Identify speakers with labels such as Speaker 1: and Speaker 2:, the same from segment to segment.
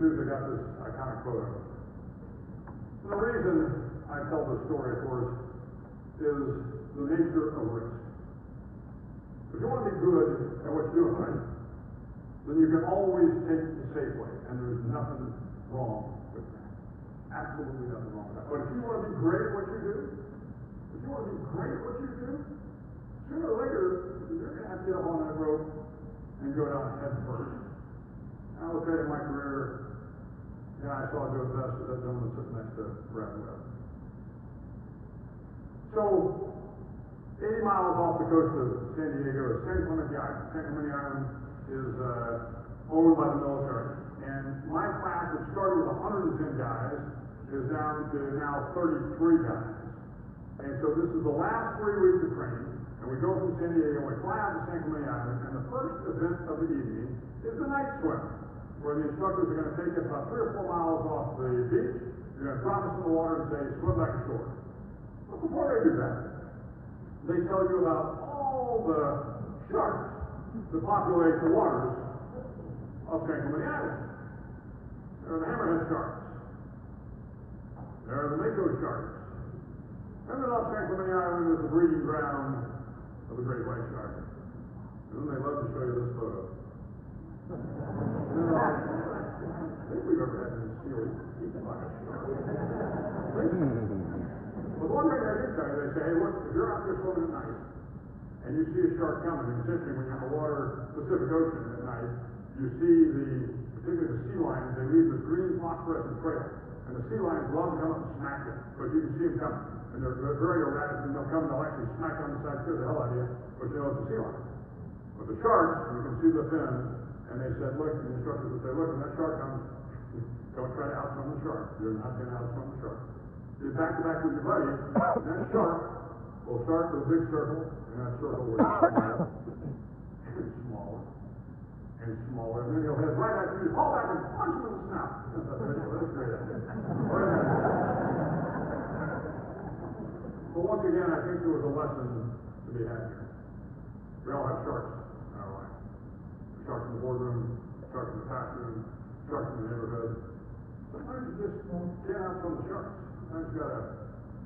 Speaker 1: suit, they got this iconic photo. And the reason I tell this story, of course, is the nature of risk. If you want to be good at what you're doing, right, then you can always take the safe way, and there's nothing wrong with that. Absolutely nothing wrong with that. But if you want to be great at what you do, sooner or later, you're going to have to get up on that rope and go down head first. I will tell you, in my career, I saw it do it best with that gentleman sitting next to Brad Webb. So, 80 miles off the coast of San Diego is San Clemente Island. San Clemente Island is owned by the military. And my class, which started with 110 guys, is down to now 33 guys. And so this is the last 3 weeks of training, and we go from San Diego, and we fly out to San Clemente Island, and the first event of the evening is the night swim, where the instructors are going to take us about 3 or 4 miles off the beach. They're going to drop us in the water and say, swim back ashore. But before they do that, they tell you about all the sharks that populate the waters of San Clemente Island. There are the hammerhead sharks. There are the mako sharks. And then off San Clemente Island is the breeding ground of the great white shark. And then they love to show you this photo. I think we've ever had any seal eaten by a shark. But one thing I do tell you, they say, hey, look, if you're out there swimming at night, and you see a shark coming, and particularly when you're in the water, Pacific Ocean at night, you see particularly the sea lions, they leave this green phosphorescent trail. And the sea lions love to come up and smack you, because you can see them coming. And they're very erratic, and they'll come and they'll actually smack on the side, scare the hell out of you, but you know it's a sea lion. But the sharks, you can see the fin, and they said, look, the instructors would say, look, when that shark comes, don't try to outswim the shark. You're not going to outswim the shark. You're back to back with your buddy, and that shark will start with a big circle, and that circle will get smaller, and smaller, and smaller, and then he'll head right at you, fall back and punch him in the snout. That's great. But once again, I think there was a lesson to be had here. We all have sharks in our life. Sharks in the boardroom, sharks in the classroom, sharks in the neighborhood. Sometimes you just can't outswim the sharks. Sometimes you gotta,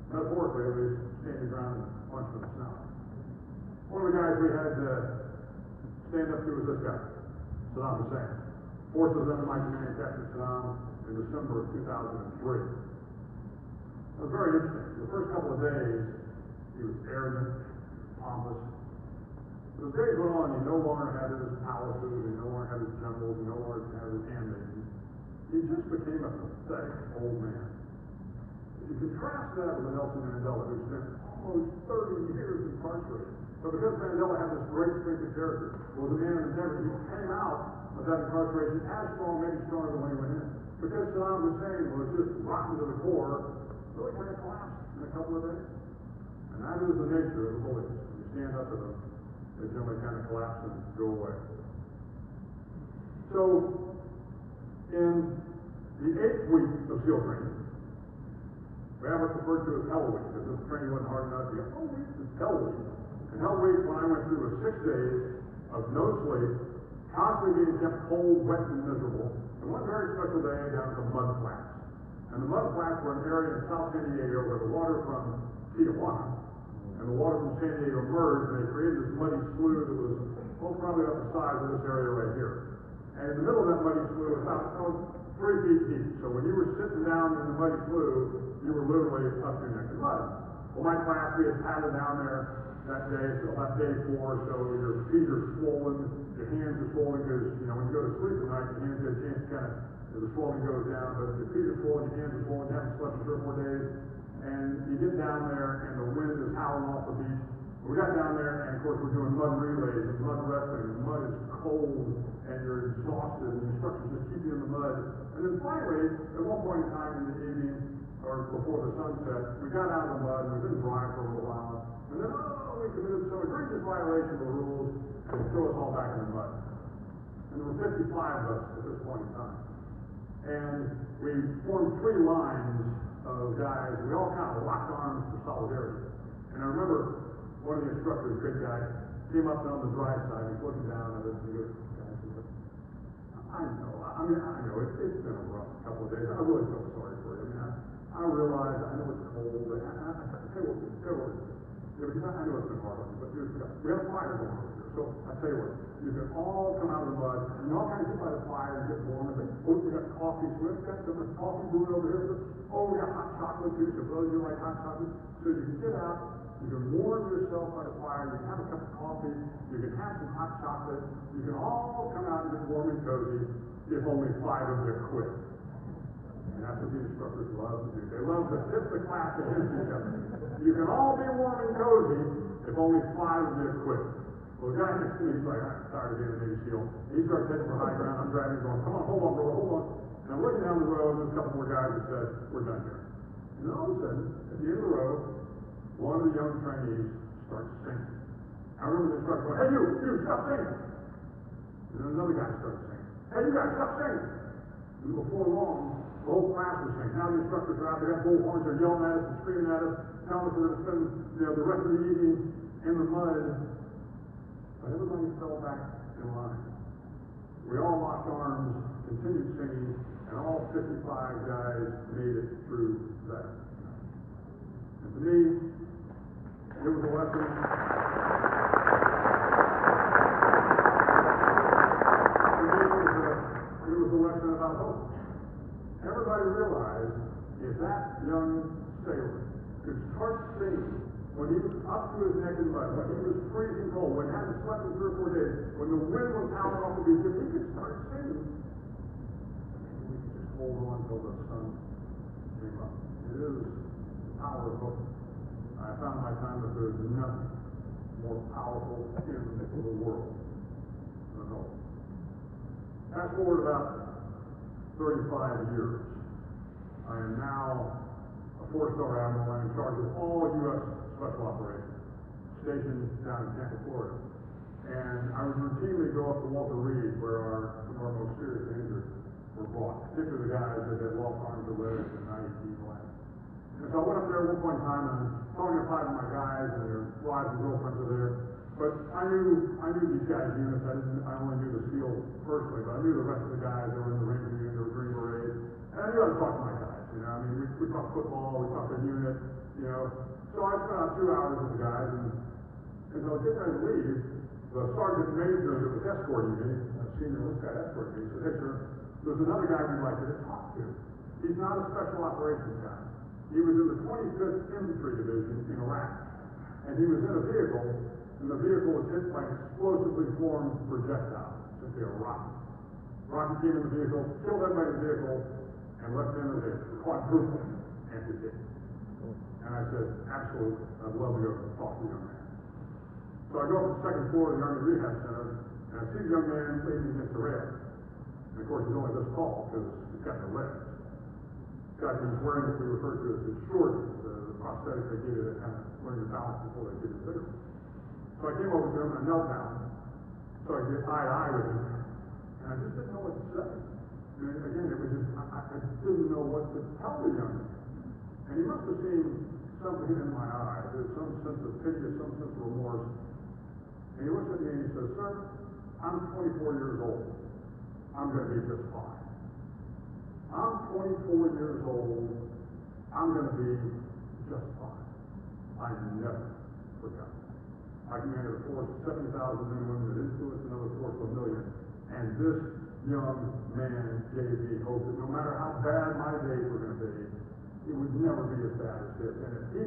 Speaker 1: metaphorically at least, stand your ground and punch them in the snout. One of the guys we had to stand up to was this guy, Saddam Hussein. Forces under my command captured Saddam in December of 2003. It was very interesting. The first couple of days, he was arrogant, pompous. But as days went on, he no longer had his palaces, he no longer had his generals, he no longer had his handmaidens. He just became a pathetic old man. You contrast that with Nelson Mandela, who spent almost 30 years incarcerated. But because Mandela had this great strength of character, was a man of integrity, he came out of that incarceration as strong, maybe stronger than when he went in. Because Saddam Hussein was just rotten to the core, really kind of collapsed in a couple of days. And that is the nature of the bullies. When you stand up to them, they generally kind of collapse and go away. So, in the 8th week of SEAL training, we have what's referred to as Hell Week, because this training wasn't hard enough. You go, oh, it's Hell Week. And Hell Week, when I went through, was 6 days of no sleep, constantly being kept cold, wet, and miserable. And one very special day down at the mud flats. And the mud flats were an area in South San Diego where the water from Tijuana and the water from San Diego merged, and they created this muddy slough that was probably about the size of this area right here. And in the middle of that muddy slough was about 3 feet deep. So when you were sitting down in the muddy slough, you were literally up to your neck in mud. Well, my class, we had paddled down there that day, so about day 4, so your feet are swollen, your hands are swollen, because, when you go to sleep at night, your hands get a chance to kind of, the swelling goes down, but your feet are swollen, your hands are swollen, you haven't slept for 3 or 4 days, and you get down there, and the wind is howling off the beach. We got down there, and of course we're doing mud relays and mud wrestling, and the mud is cold, and you're exhausted, and the instructors just keep you in the mud. And then finally, at one point in time in the evening, or before the sunset, we got out of the mud, and we've been dry for a little while, and then, we committed some egregious violation of the rules, and they throw us all back in the mud. And there were 55 of us at this point in time. And we formed 3 lines of guys, we all kind of locked arms for solidarity. And I remember one of the instructors, a great guy, came up and on the dry side, he's looking down at us, and he goes, guys, I know, it's been a rough couple of days. I really feel sorry for you. I mean, I realize, I know it's cold, but I tell you what, because I know it's been hard on you, but dude, we have a fire going over here. So I tell you what, you can all come out of the mud, and you all kind of get by the fire and get warm. And think, oh, we got coffee, so we've got some coffee brewing over here. Oh, we got hot chocolate too, so those of you like hot chocolate. So you can get out, you can warm yourself by the fire, you can have a cup of coffee, you can have some hot chocolate, you can all come out and get warm and cozy, if only 5 of you quit. And that's what these instructors love to do. They love to tip the class against each other. You can all be warm and cozy if only 5 of you quit. Well, the guy next to me, he's like, I'm tired of being a Navy SEAL. He starts heading for high ground. I'm driving, going, come on, hold on, brother, hold on. And I'm looking down the road, and there's a couple more guys that said, we're done here. And then all of a sudden, at the end of the road, one of the young trainees starts singing. I remember the instructor going, hey, you, stop singing. And then another guy starts singing. Hey, you guys, stop singing. And before long, the whole class was singing. Now the instructors are out, they got bullhorns, they're yelling at us and screaming at us, telling us we're going to spend the rest of the evening in the mud. But everybody fell back in line. We all locked arms, continued singing, and all 55 guys made it through that. And to me, it was a lesson. It was a lesson about hope. Everybody realized if that young sailor could start singing when he was up to his neck in mud, when he was freezing cold, when he hadn't slept in 3 or 4 days, when the wind was howling off the beach, if he could start singing, maybe we could just hold on until the sun came up. It is the power of hope. I found in my time that there is nothing more powerful in the world than hope. Fast forward about 35 years. I am now a 4-star Admiral. I'm in charge of all U.S. Special Operations, stationed down in Tampa, Florida. And I would routinely go up to Walter Reed, where some of our most serious injuries were brought, particularly the guys that had lost arms or legs and IED blast. And so I went up there at one point in time, and I'm talking to 5 of my guys, and their wives and girlfriends are there. But I knew these guys' units. I only knew the SEAL personally, but I knew the rest of the guys. They were in the Ranger unit, they were Green Berets. And I knew how to talk to my guys, you know. I mean, we talked football, we talked their unit, you know. So I spent about 2 hours with the guys, and as I was getting ready to leave, the sergeant major that was escorting me, a senior list guy escorting me, said, hey, sir, there's another guy we'd like you to talk to. He's not a special operations guy. He was in the 25th Infantry Division in Iraq, and he was in a vehicle, and the vehicle was hit by an explosively formed projectile, simply a rocket. Rocket came in the vehicle, killed everybody in the vehicle, and left him as a quadruple amputee. And I said, absolutely, I'd love to go talk to the young man. So I go up to the 2nd floor of the Army Rehab Center, and I see the young man leaning against the rail. And of course, he's only this tall because he's got no legs. He's wearing what we refer to as his shorties, the prosthetic they give you that kind of learn your balance before they give you the bigger one. So I came over to him and I knelt down so I could get eye to eye with him. And I just didn't know what to say. I mean, again, it was just, I didn't know what to tell the young man. And he must have seen something in my eyes. There's some sense of pity, some sense of remorse. And he looks at me and he says, sir, I'm 24 years old. I'm going to be just fine. I'm 24 years old. I'm going to be just fine. I never forgot. I commanded a force of 70,000 men and women that influenced another force of 1 million. And this young man gave me hope that no matter how bad my days were going to be, it would never be as bad as this. And if he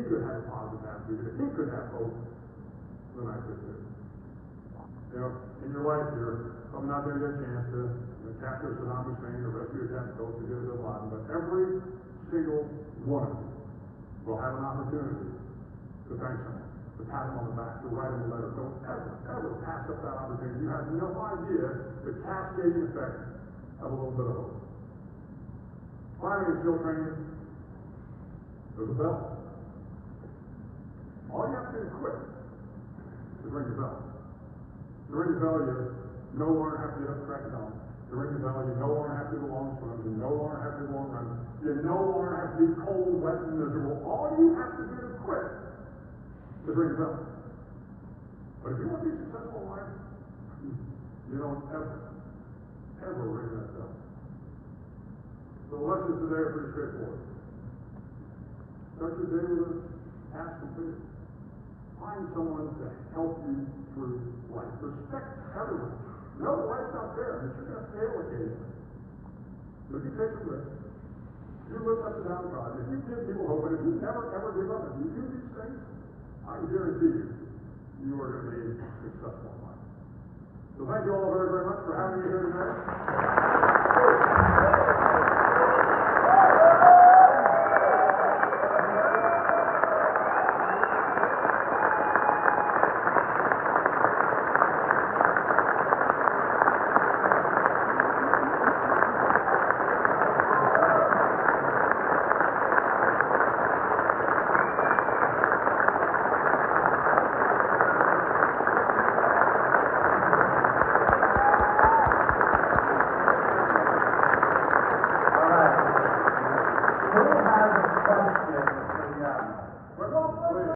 Speaker 1: could have a positive attitude, if he could have hope, then I could too. You know, in your life, you're probably not going to get a chance to capture Saddam Hussein or rescue a Capitol to give it a lot, but every single one of you will have an opportunity to thank someone, to pat him on the back, to write him a letter. Don't ever pass up that opportunity. You have no idea the cascading effect of a little bit of hope. Finally, in SEAL training, there's a bell. All you have to do is quit. Is ring the bell. To ring the bell, you no longer have to get up crack down. To ring the bell, you no longer have to do long swims. You no longer have to do long runs. You no longer have to be cold, wet, and miserable. All you have to do to quit is ring the bell. But if you want to be successful in life, you don't ever ring that bell. questions today are pretty straightforward. Start your day with a task completed. Find someone to help you through life. Respect everyone. Know life's not fair, that you're going to fail occasionally. But if you take some risks, if you lift up the downtrodden, if you give people hope, and if you never ever give up, if you do these things, I can guarantee you, you are going to be successful in life. So thank you all very, very much for having me here tonight.
Speaker 2: Who has a question